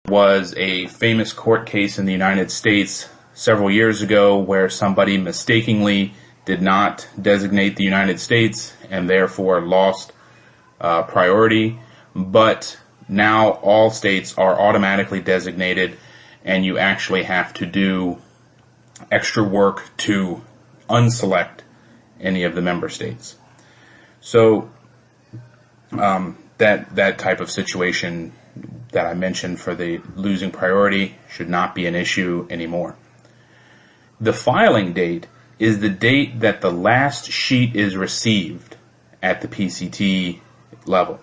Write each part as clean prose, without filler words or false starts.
Was a famous court case in the United States several years ago where somebody mistakenly did not designate the United States and therefore lost priority, but now all states are automatically designated and you actually have to do extra work to unselect any of the member states. So that type of situation that I mentioned for the losing priority should not be an issue anymore. The filing date is the date that the last sheet is received at the PCT level.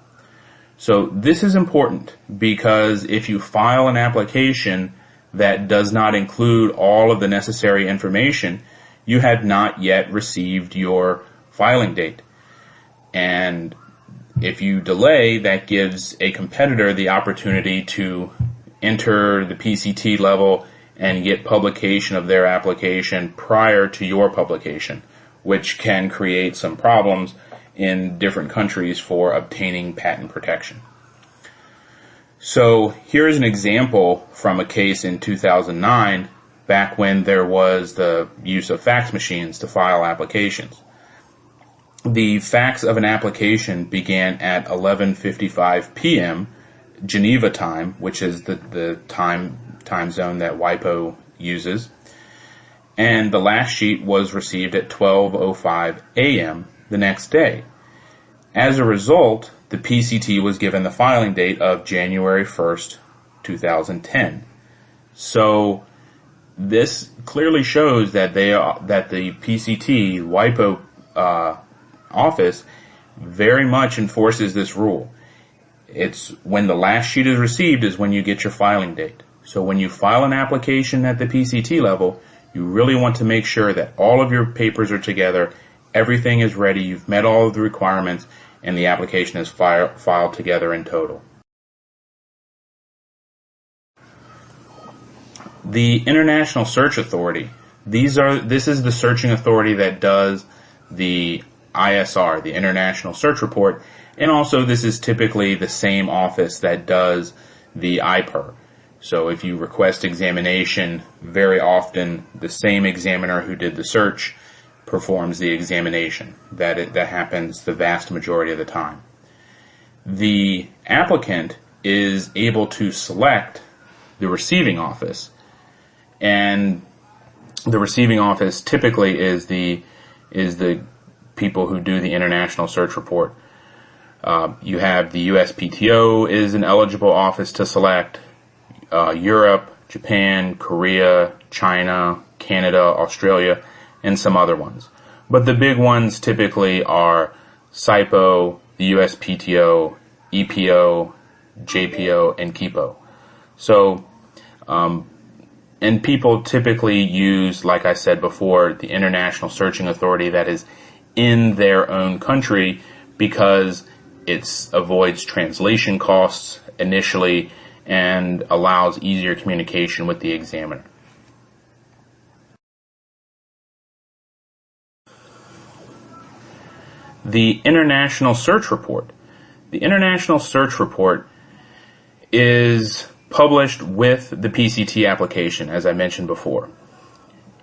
So this is important because if you file an application that does not include all of the necessary information, you have not yet received your filing date. And if you delay, that gives a competitor the opportunity to enter the PCT level and get publication of their application prior to your publication, which can create some problems in different countries for obtaining patent protection. So here's an example from a case in 2009, back when there was the use of fax machines to file applications. The fax of an application began at 11:55 p.m. Geneva time, which is the time zone that WIPO uses, and the last sheet was received at 12:05 a.m. the next day. As a result, the PCT was given the filing date of January 1st, 2010. So this clearly shows that the PCT WIPO office very much enforces this rule. It's when the last sheet is received is when you get your filing date. So when you file an application at the PCT level, you really want to make sure that all of your papers are together, everything is ready, you've met all of the requirements, and the application is filed together in total. The International Search Authority. This is the searching authority that does the ISR, the International Search Report, and also this is typically the same office that does the IPER. So if you request examination, very often the same examiner who did the search performs the examination. That happens the vast majority of the time. The applicant is able to select the receiving office, and the receiving office typically is the people who do the International Search Report. You have the USPTO is an eligible office to select, Europe, Japan, Korea, China, Canada, Australia, and some other ones. But the big ones typically are SIPO, the USPTO, EPO, JPO, and KIPO. So, and people typically use, like I said before, the International Searching Authority that is in their own country because it avoids translation costs initially and allows easier communication with the examiner. The International Search Report. The International Search Report is published with the PCT application, as I mentioned before.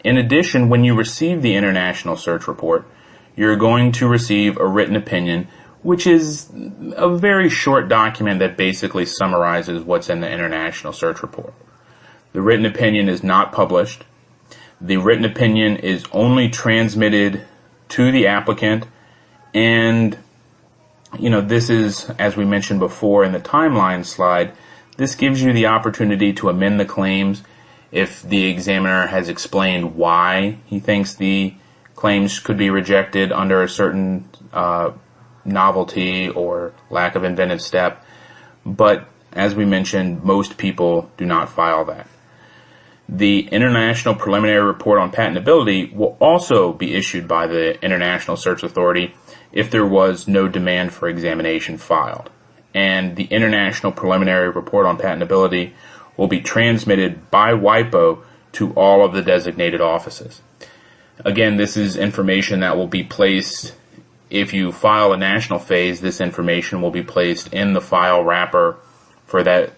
In addition, when you receive the International Search Report, you're going to receive a written opinion, which is a very short document that basically summarizes what's in the International Search Report. The written opinion is not published. The written opinion is only transmitted to the applicant, and this is, as we mentioned before in the timeline slide, this gives you the opportunity to amend the claims if the examiner has explained why he thinks the claims could be rejected under a certain novelty or lack of inventive step. But as we mentioned, most people do not file that. The International Preliminary Report on Patentability will also be issued by the International Search Authority if there was no demand for examination filed. And the International Preliminary Report on Patentability will be transmitted by WIPO to all of the designated offices. Again, this is information that will be placed, if you file a national phase, this information will be placed in the file wrapper for that